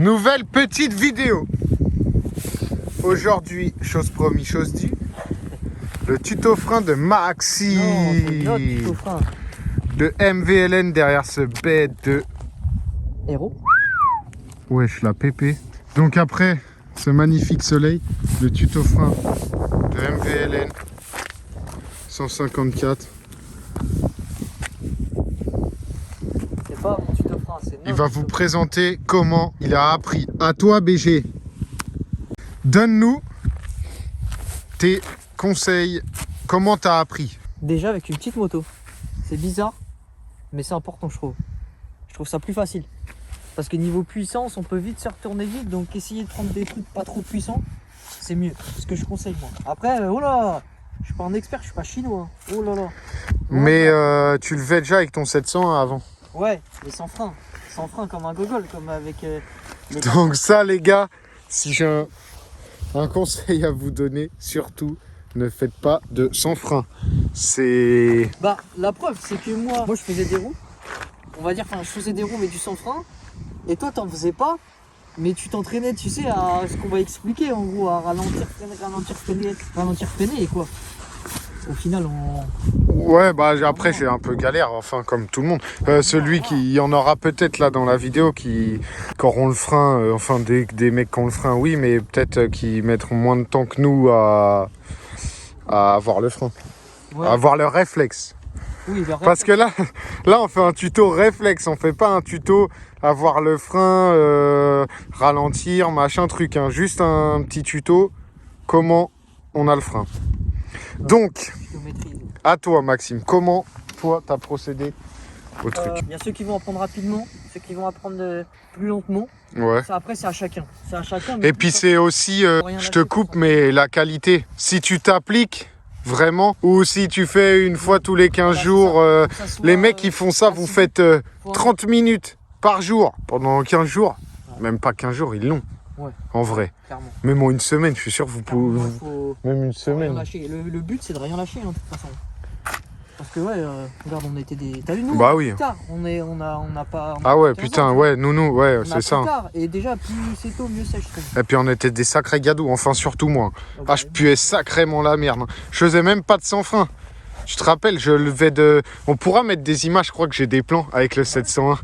Nouvelle petite vidéo. Aujourd'hui, chose promis, chose due. Le tuto frein de Maxime. Non, c'est notre tuto frein. De MVLN derrière ce bête de Héros. wesh, la pépé. Donc après ce magnifique soleil, le tuto frein de MVLN 154. C'est pas mon tuto frein, c'est notre Il va vous tuto présenter comment il a appris. À toi, BG. Donne-nous tes conseils. Comment t'as appris? frein. Déjà avec une petite moto. C'est bizarre, mais c'est important, je trouve. Je trouve ça plus facile. Parce que niveau puissance, on peut vite se retourner vite. Donc essayer de prendre des trucs pas trop puissants, c'est mieux. C'est ce que je conseille moi. Après, oh là, je suis pas un expert, je suis pas chinois. Oh là là. Mais tu le fais déjà avec ton 700 avant. Ouais, mais sans frein. Sans frein comme un gogol, comme avec... les- Donc ça les gars, si j'ai un conseil à vous donner, surtout ne faites pas de sans frein. C'est... Bah, la preuve, c'est que moi je faisais des roues. On va dire, enfin, je faisais des roues, mais du sans frein. Et toi, t'en faisais pas. Mais tu t'entraînais, tu sais, à ce qu'on va expliquer, en gros, à ralentir, freiner, et quoi. Au final, Ouais, bah après j'ai un peu galère, enfin comme tout le monde. Celui qui, il y en aura peut-être là dans la vidéo qui auront le frein, enfin des mecs qui ont le frein, oui, mais peut-être qui mettront moins de temps que nous à avoir le frein, Ouais. à avoir le réflexe. Oui, le Parce que là on fait un tuto réflexe, on fait pas un tuto avoir le frein, ralentir, machin truc, hein. Juste un petit tuto, comment on a le frein. Donc, je maîtrise. à toi Maxime, comment toi t'as procédé au truc? Il y a ceux qui vont apprendre rapidement, ceux qui vont apprendre plus lentement. Ouais. Ça, après, c'est à chacun. C'est à chacun. Mais Et puis c'est aussi, je te coupe, mais la qualité. Si tu t'appliques vraiment, ou si tu fais une fois tous les 15 Voilà, jours, ça soit, les mecs qui font ça, vous faites faut 30 minutes par jour pendant 15 jours. Ouais. Même pas 15 jours, ils l'ont. Ouais. En vrai. Clairement. Même en une semaine, je suis sûr que vous pouvez. Clairement, faut Même une faut rien semaine. lâcher. Le but, c'est de rien lâcher, hein, de toute façon. Parce que ouais, regarde, on était des. T'as vu nous? Bah on a oui. plus tard. On n'a pas. on a Ah ouais, 15 putain, ans, tu vois. ouais, nous, ouais, On a c'est plus ça. tard. Et déjà, plus c'est tôt, mieux c'est, je trouve. Et puis on était des sacrés gadous, enfin surtout moi. Donc, Ah, je puais sacrément la merde. Je faisais même pas de sans frein. Je te rappelle, je levais de... On pourra mettre des images, je crois que j'ai des plans avec le 701.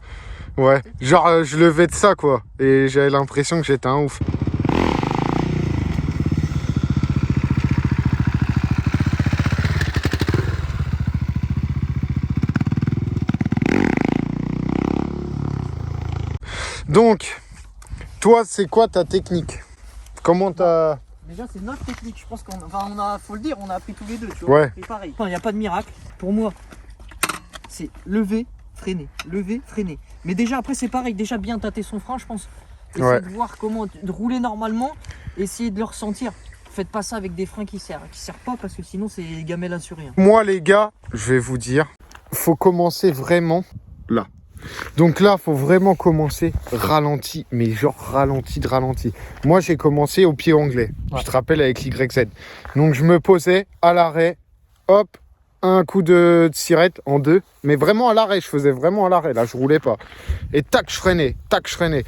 Ouais, genre je levais de ça quoi. Et j'avais l'impression que j'étais un ouf. Donc, toi, c'est quoi ta technique? Comment t'as... Déjà, c'est notre technique. Je pense faut le dire, on a appris tous les deux, tu vois. Ouais. On a appris pareil. Il n'y a pas de miracle. Pour moi, c'est lever, freiner, lever, freiner. Mais déjà, après, c'est pareil. Déjà, bien tâter son frein, je pense. Essayer Ouais. de voir comment de rouler normalement, essayer de le ressentir. Faites pas ça avec des freins qui servent pas, parce que sinon, c'est gamelle assurée. Hein. Moi les gars, je vais vous dire, faut commencer vraiment là. Donc là, faut vraiment commencer ralenti, mais genre ralenti de ralenti. Moi, j'ai commencé au pied anglais. Ouais. Je te rappelle avec l'YZ. Donc je me posais à l'arrêt, hop, un coup de sirette en deux, mais vraiment à l'arrêt. Je faisais vraiment à l'arrêt. Là, je roulais pas. Et tac, je freinais, tac, je freinais.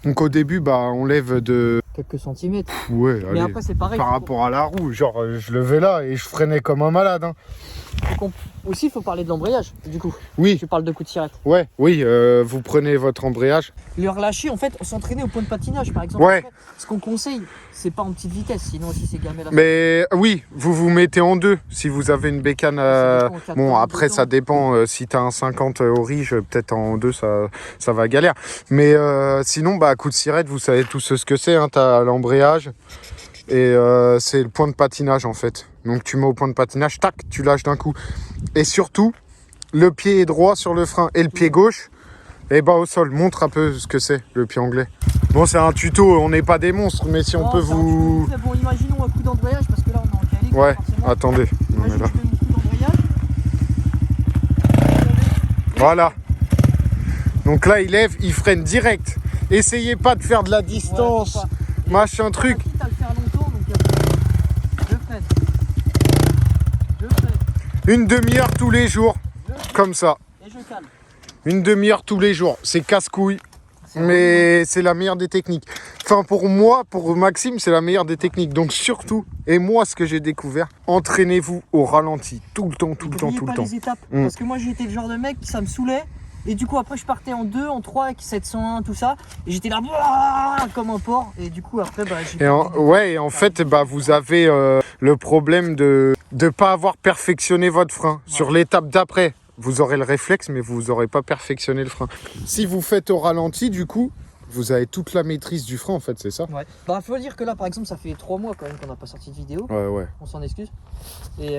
Donc au début, bah, on lève de... Quelques centimètres. Ouais, Mais allez. après, c'est pareil. Par rapport à la roue, genre je levais là et je freinais comme un malade. Hein. Aussi, il faut parler de l'embrayage, du coup. Oui, Tu parles de coup de sirette. ouais, oui, vous prenez votre embrayage. Le relâcher, en fait, s'entraîner au point de patinage, par exemple. Ouais. Après, ce qu'on conseille, c'est pas en petite vitesse, sinon aussi c'est gamelle assurée. Mais oui, vous vous mettez en deux si vous avez une bécane. Ça dépend, Bon, 4 après, temps, ça dépend. Si t'as un 50 au rige, peut-être en deux, ça va galère. Mais sinon, bah, coup de sirette, vous savez tous ce que c'est. Hein, t'as l'embrayage et c'est le point de patinage en fait. Donc, tu mets au point de patinage, tac, tu lâches d'un coup. Et surtout, le pied est droit sur le frein et le pied gauche est bas au sol. Montre un peu ce que c'est, le pied anglais. Bon, c'est un tuto, on n'est pas des monstres, mais si on Non, peut c'est un vous... tuto. Bon, imaginons un coup d'embrayage, parce que là, on est en calique. Ouais, forcément. attendez. On Là, est je là. mets mon coup d'embrayage. Voilà. Donc là, il lève, il freine direct. Essayez pas de faire de la distance, Ouais, faut pas. machin truc. Quitte à le faire longtemps, donc je freine. Je freine. Une demi-heure tous les jours, Je freine. comme ça. Et je calme. Une demi-heure tous les jours. C'est casse-couille, C'est mais c'est la meilleure des techniques. Enfin, pour moi, pour Maxime, c'est la meilleure des techniques. Donc surtout, et moi, ce que j'ai découvert, entraînez-vous au ralenti. Tout le temps, tout le temps, N'oubliez tout le pas temps. les étapes. Mm. Parce que moi, j'étais le genre de mec, ça me saoulait. Et du coup, après, je partais en 2, en 3 avec 701, tout ça. Et j'étais là, Bouah comme un porc. Et du coup, après, j'ai. Et en fait, vous avez le problème de ne pas avoir perfectionné votre frein. Ouais. Sur l'étape d'après, vous aurez le réflexe, mais vous n'aurez pas perfectionné le frein. Si vous faites au ralenti, du coup, vous avez toute la maîtrise du frein, en fait, c'est ça? Ouais. Faut dire que là, par exemple, ça fait 3 mois quand même qu'on n'a pas sorti de vidéo. Ouais. On s'en excuse. Et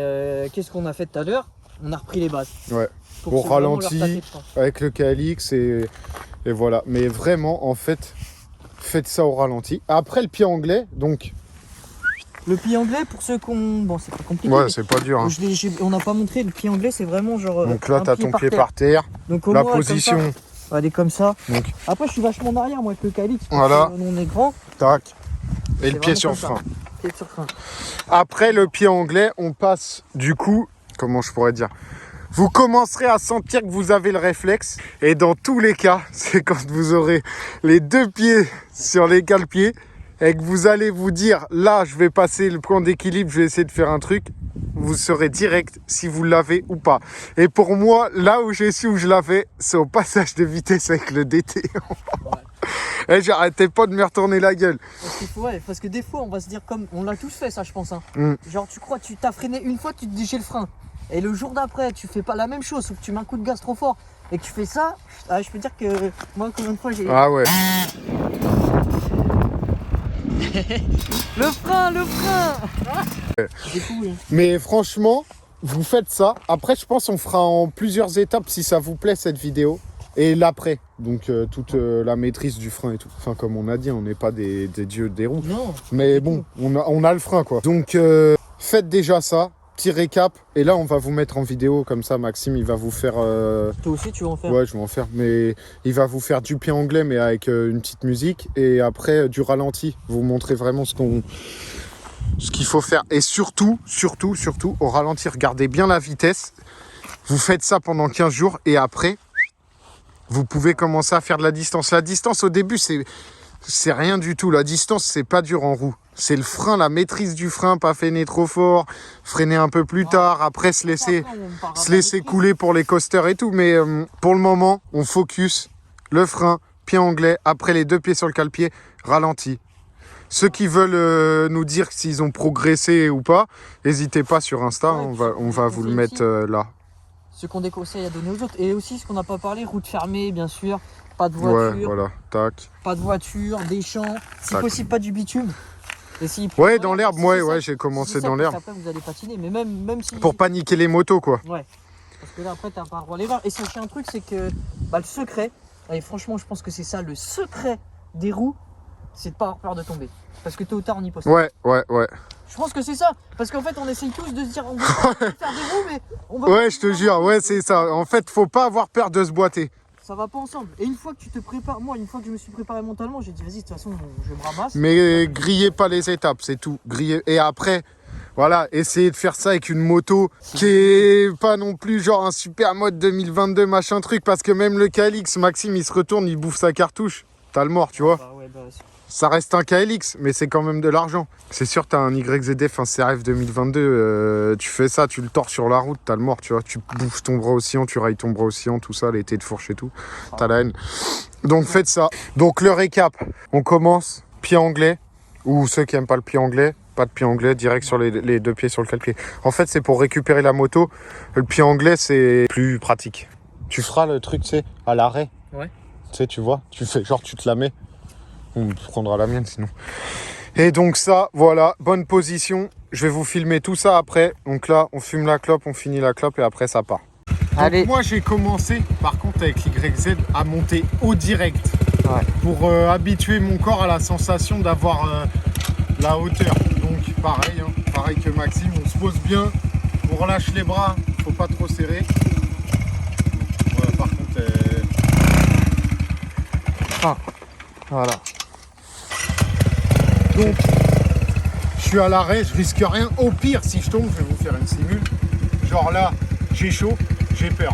qu'est-ce qu'on a fait tout à l'heure? On a repris les bases. Ouais. Pour Au se vraiment ralenti, leur taper dedans. avec le KLX et voilà. Mais vraiment, en fait, faites ça au ralenti. Après, le pied anglais, donc... Le pied anglais, pour ceux qu'on. Bon, c'est pas compliqué. Ouais, mais c'est pas dur. Hein. on n'a pas montré, le pied anglais, c'est vraiment genre. Donc là, un t'as ton pied par terre. Donc, au La moins, position, comme ça, on va aller comme ça. donc, Après, je suis vachement en arrière, moi, avec le KLX. Voilà. On est grand. tac. Et C'est le pied vraiment sur le comme ça. frein. Pied sur frein. Après le pied anglais, on passe du coup, comment je pourrais dire, vous commencerez à sentir que vous avez le réflexe. Et dans tous les cas, c'est quand vous aurez les deux pieds sur les cale-pieds et que vous allez vous dire, là, je vais passer le point d'équilibre, je vais essayer de faire un truc. Vous saurez direct si vous l'avez ou pas. Et pour moi, là où j'ai su où je l'avais, c'est au passage de vitesse avec le DT. Et j'arrêtais pas de me retourner la gueule. Parce que des fois, on va se dire comme. On l'a tous fait, ça, je pense. Hein. Mm. Genre, tu crois, tu t'as freiné une fois, tu te dis j'ai le frein. Et le jour d'après, tu fais pas la même chose, sauf que tu mets un coup de gaz trop fort et que tu fais ça. Je peux dire que moi, combien de fois j'ai. Ah ouais. Le frein, le frein. C'est cool. Hein. Mais franchement, vous faites ça. Après, je pense qu'on fera en plusieurs étapes si ça vous plaît cette vidéo. Et l'après, donc toute la maîtrise du frein et tout. Enfin, comme on a dit, on n'est pas des dieux des roues. Non. Mais bon, on a le frein quoi. Donc faites déjà ça, petit récap. Et là, on va vous mettre en vidéo comme ça. Maxime, il va vous faire... Toi aussi, tu vas en faire. Ouais, je vais en faire. Mais il va vous faire du pied anglais, mais avec une petite musique. Et après, du ralenti. Vous montrer vraiment ce qu'il faut faire. Et surtout, au ralenti, regardez bien la vitesse. Vous faites ça pendant 15 jours. Et après... vous pouvez commencer à faire de la distance. La distance, au début, c'est rien du tout. La distance, c'est pas dur en roue. C'est le frein, la maîtrise du frein, pas freiner trop fort, freiner un peu plus tard, après se laisser couler pour les coasters et tout. Mais pour le moment, on focus le frein, pied anglais, après les deux pieds sur le cale-pied, ralenti. Ceux qui veulent nous dire s'ils ont progressé ou pas, n'hésitez pas sur Insta, Ouais, on va vous le mettre là. Ce qu'on des conseils à donner aux autres. Et aussi, ce qu'on n'a pas parlé, route fermée, bien sûr. Pas de voiture. Ouais, voilà, tac. Pas de voiture, des champs. Si Tac. possible, pas du bitume. Et si Ouais, dans l'herbe, ouais, j'ai commencé dans l'herbe. Après, vous allez patiner. Mais même si. Pour paniquer les motos, quoi. Ouais. Parce que là, après, t'as pas le droit à l'erreur. Et sachez un truc, c'est que le secret, et franchement, je pense que c'est ça, le secret des roues, c'est de pas avoir peur de tomber. Parce que tôt ou tard, on y poste. Ouais. Je pense que c'est ça. Parce qu'en fait, on essaye tous de se dire, on veut faire des roues, mais on va. Ouais, je te jure, ouais, c'est ça. En fait, faut pas avoir peur de se boiter. Ça va pas ensemble. Et une fois que tu te prépares, moi, une fois que je me suis préparé mentalement, j'ai dit, vas-y, de toute façon, je me ramasse. Mais grillez pas les étapes, c'est tout. Grillez. Et après, voilà, essayez de faire ça avec une moto qui est pas non plus genre un super mode 2022 machin truc. Parce que même le KLX, Maxime, il se retourne, il bouffe sa cartouche. T'as le mort, tu vois. Ça reste un KLX, mais c'est quand même de l'argent. C'est sûr, t'as un YZF, un CRF 2022, tu fais ça, tu le tords sur la route, t'as le mort, tu vois. Tu bouffes ton bras oscillant, tu railles ton bras oscillant, tout ça, l'été de fourche et tout. T'as la haine. Donc faites ça. Donc le récap, on commence, pied anglais, ou ceux qui aiment pas le pied anglais, pas de pied anglais, direct sur les deux pieds sur le cale-pied. En fait, c'est pour récupérer la moto. Le pied anglais, c'est plus pratique. Tu feras le truc, tu sais, à l'arrêt. Ouais. Tu sais, tu vois, tu fais genre, tu te la mets. On prendra la mienne sinon. Et donc ça, voilà, bonne position. Je vais vous filmer tout ça après. Donc là, on fume la clope, on finit la clope et après ça part. Allez. Donc moi j'ai commencé par contre avec l'YZ à monter au direct. Ouais. Pour habituer mon corps à la sensation d'avoir la hauteur. Donc pareil, hein. pareil que Maxime, on se pose bien, on relâche les bras, faut pas trop serrer. Voilà, par contre, Voilà. donc, je suis à l'arrêt, je risque rien. Au pire, si je tombe, je vais vous faire une simule. Genre là, j'ai chaud, j'ai peur.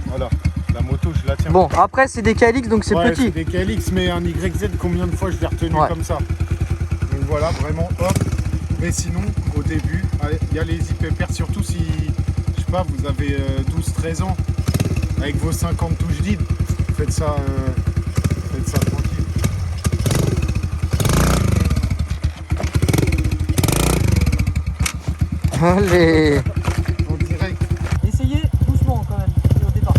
Voilà, la moto, je la tiens. Bon, après, c'est des KLX, donc c'est petit. C'est des KLX, mais un YZ, combien de fois je l'ai retenu comme ça? Donc voilà, vraiment, hop. Mais sinon, au début, il y a les IPPR, surtout si, je sais pas, vous avez 12-13 ans, avec vos 50 touches d'id, faites ça tranquille. Allez. En direct. Essayez doucement quand même, au départ.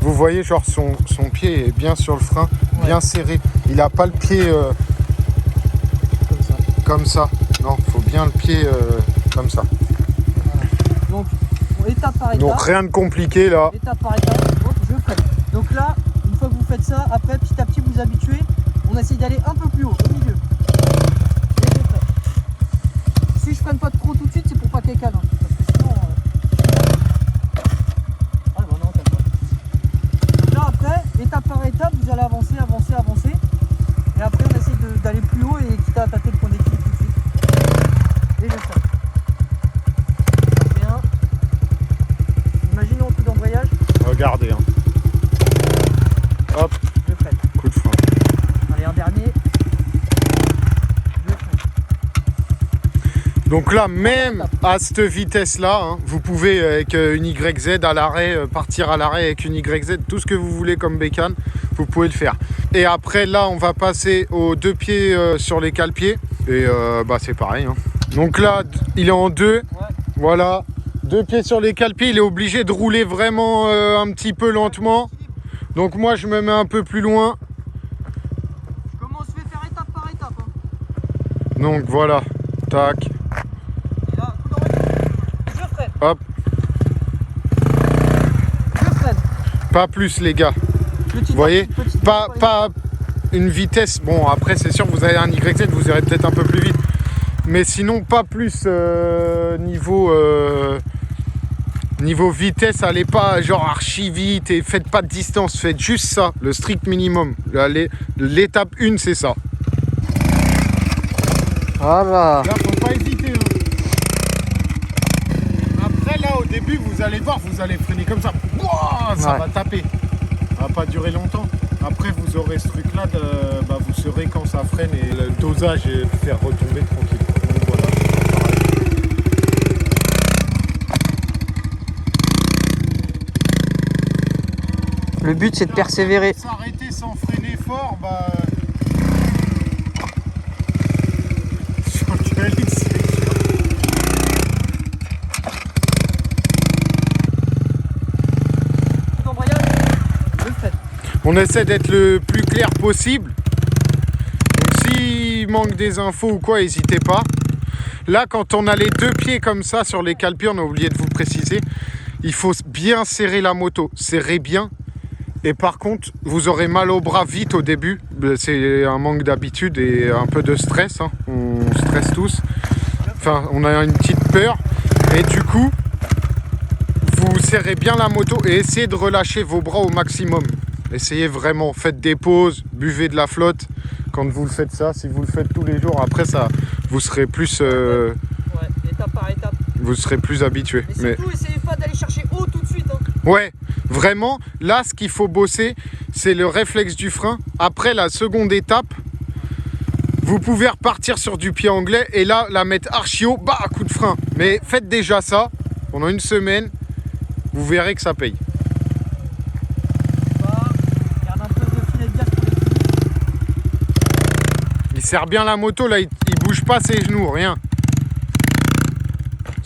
Vous voyez, genre son pied est bien sur le frein, bien serré. Il n'a pas le pied comme ça. Non, il faut bien le pied comme ça. Voilà. Donc, étape par étape. Donc rien de compliqué là. Étape par étape, hop, je freine. Donc là, une fois que vous faites ça, après petit à petit vous habituez, on essaye d'aller un peu plus haut, au milieu. Et je freine. Si je freine pas trop tout de suite, c'est pour pas qu'elle cale. Hein, parce que sinon. Ah bah non, calme pas. Donc là après, étape par étape, vous allez avancer, avancer, avancer. Et après on essaye d'aller plus haut et quitte à attaquer le point d'équilibre tout de suite. Et je freine. Bien. Imaginons un coup d'embrayage. Regardez. Hein. Hop, Je freine. coup de frein. Allez, un dernier. Je freine. Donc là, même à cette vitesse-là, hein, vous pouvez avec une YZ à l'arrêt, partir à l'arrêt avec une YZ, tout ce que vous voulez comme bécane, vous pouvez le faire. Et après, là, on va passer aux deux pieds sur les cale-pieds. Et bah, c'est pareil. Hein. Donc là, il est en deux. Ouais. Voilà. Deux pieds sur les cale-pieds. Il est obligé de rouler vraiment un petit peu lentement. Donc moi, je me mets un peu plus loin. Comment on se fait faire étape par étape hein. Donc voilà. Tac. Et là, coup d'envoyage. Je freine. Hop. Je freine. Pas plus, les gars. Petit Vous voyez, petit pas une vitesse. Bon, après, c'est sûr, vous avez un YZ, vous irez peut-être un peu plus vite. Mais sinon, pas plus niveau vitesse. Allez pas genre archi vite et faites pas de distance. Faites juste ça, le strict minimum. L'étape 1, c'est ça. Voilà. Là, faut pas hésiter. Hein. Après, là, au début, vous allez voir, vous allez freiner comme ça. Ouah, ça va taper. Ça va pas durer longtemps. Après, vous aurez ce truc-là, vous saurez quand ça freine et le dosage et faire retomber tranquille. Donc, voilà. Le but c'est de persévérer. S'arrêter sans freiner fort, sur le KLX, c'est sûr. Coup d'embrayage. Je freine. On essaie d'être le plus clair possible. Donc s'il manque des infos ou quoi, n'hésitez pas. Là, quand on a les deux pieds comme ça sur les cale-pieds, on a oublié de vous préciser, il faut bien serrer la moto. Serrez bien. Et par contre, vous aurez mal au bras vite au début. C'est un manque d'habitude et un peu de stress. Hein. On stresse tous. Enfin, on a une petite peur. Et du coup, vous serrez bien la moto et essayez de relâcher vos bras au maximum. Essayez vraiment. Faites des pauses, buvez de la flotte. Quand vous le faites ça, si vous le faites tous les jours, après ça, vous serez plus... Ouais, étape par étape. Vous serez plus habitué. Et surtout, essayez pas d'aller chercher haut tout de suite. Hein. Ouais, vraiment, là, ce qu'il faut bosser, c'est le réflexe du frein. Après la seconde étape, vous pouvez repartir sur du pied anglais et là, la mettre archi haut, bah, coup de frein. Mais faites déjà ça pendant une semaine, vous verrez que ça paye. Garde un peu de filet de gaz pour l'équilibre. Il serre bien la moto, là, il bouge pas ses genoux, rien.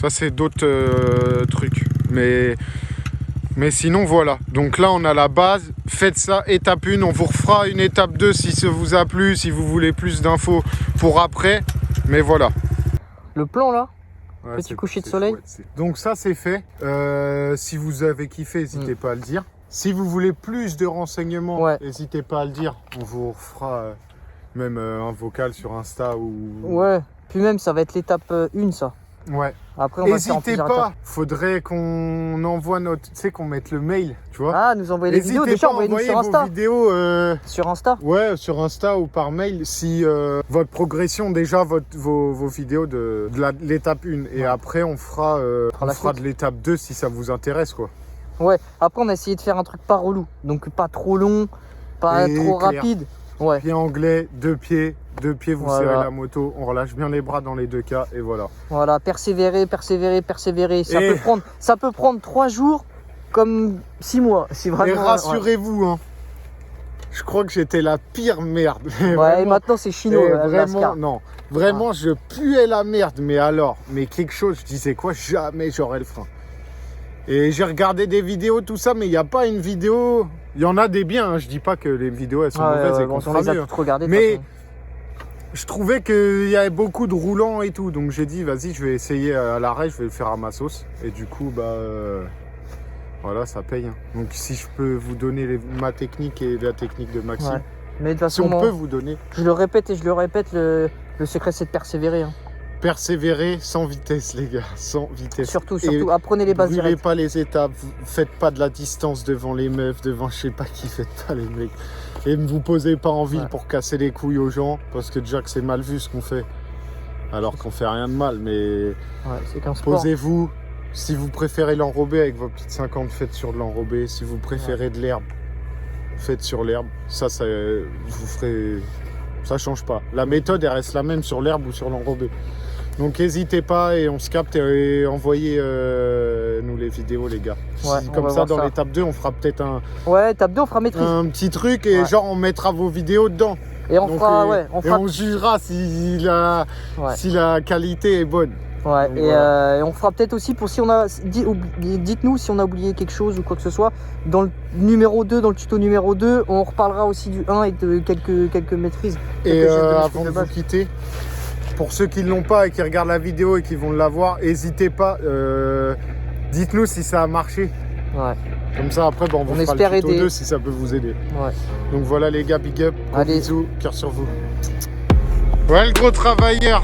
Ça, c'est d'autres trucs. Mais sinon, voilà. Donc là, on a la base. Faites ça, étape 1. On vous refera une étape 2 si ça vous a plu, si vous voulez plus d'infos pour après. Mais voilà. Le plan là, Ouais, petit coucher de soleil. Chouette, donc ça, c'est fait. Si vous avez kiffé, n'hésitez pas à le dire. Si vous voulez plus de renseignements, n'hésitez pas à le dire. On vous refera même un vocal sur Insta ou... Ouais. Puis même, ça va être l'étape 1, ça. Ouais. Après, on va faire en N'hésitez plusieurs pas, étapes. faudrait qu'on envoie notre... Tu sais, qu'on mette le mail, tu vois. Ah, nous envoyer les vidéos. N'hésitez Déjà, pas à envoyez-nous envoyer sur vos Insta. vidéos... Sur Insta. Ouais, sur Insta ou par mail, si votre progression, déjà vos vidéos de l'étape 1. Et après, on fera de l'étape 2 si ça vous intéresse, quoi. Ouais, après, on a essayé de faire un truc pas relou. Donc, pas trop long, pas Et trop clair. rapide. Ouais. Pied anglais, deux pieds, vous Voilà. serrez la moto, on relâche bien les bras dans les deux cas, et voilà. Voilà, persévérer. Et- Ça peut prendre 3 jours comme 6 mois. Si vraiment, Et rassurez-vous, hein, je crois que j'étais la pire merde. Ouais, et Vraiment. maintenant, c'est chino. Et Lascar. vraiment, non. Vraiment, je puais la merde. Mais quelque chose, je disais quoi, jamais j'aurais le frein. Et j'ai regardé des vidéos, tout ça, mais il n'y a pas une vidéo... Il y en a des biens, hein. Je dis pas que les vidéos, elles sont mauvaises et qu'on on fera les a mieux. toutes regardées. de Mais- toute façon. Je trouvais qu'il y avait beaucoup de roulants et tout. Donc j'ai dit, vas-y, je vais essayer à l'arrêt, je vais le faire à ma sauce. Et du coup, voilà, ça paye. Hein. Donc si je peux vous donner ma technique et la technique de Maxime. Ouais. Mais de toute Si façon, on peut vous donner... je le répète et je le répète, le secret, c'est de persévérer. Hein. Persévérer sans vitesse, les gars, sans vitesse. Surtout, Et apprenez les bases brûlez directes. pas les étapes, faites pas de la distance devant les meufs, devant je sais pas qui, faites pas les mecs. Et ne vous posez pas en ville Ouais. pour casser les couilles aux gens, parce que déjà que c'est mal vu ce qu'on fait. Alors qu'on fait rien de mal, mais Ouais, c'est qu'un sport. posez-vous. Si vous préférez l'enrobé avec vos petites 50, faites sur de l'enrobé. Si vous préférez de l'herbe, faites sur l'herbe. Ça vous ferez... Ça change pas. La méthode, elle reste la même sur l'herbe ou sur l'enrobé. Donc n'hésitez pas et on se capte et envoyez nous les vidéos, les gars. Ouais, Si, on comme va ça, voir dans ça. l'étape 2, on fera peut-être Ouais, étape 2, on fera maîtrise. un petit truc et Ouais. genre on mettra vos vidéos dedans. Et on Donc, fera, et on jugera si Ouais. si la qualité est bonne. Ouais, Donc, et, voilà. et on fera peut-être aussi pour si on a. Dites-nous si on a oublié quelque chose ou quoi que ce soit. Dans le numéro 2, dans le tuto numéro 2, on reparlera aussi du 1 et de quelques maîtrises. Et Quelques gestes de maîtrise avant de de vous base. quitter, pour ceux qui ne l'ont pas et qui regardent la vidéo et qui vont l'avoir, n'hésitez pas, dites-nous si ça a marché. Ouais, Comme ça, après, on vous On fera espère le tuto aider. 2 si ça peut vous aider. ouais. Donc voilà les gars, big up, gros Allez. bisous, cœur sur vous. Ouais, le gros travailleur.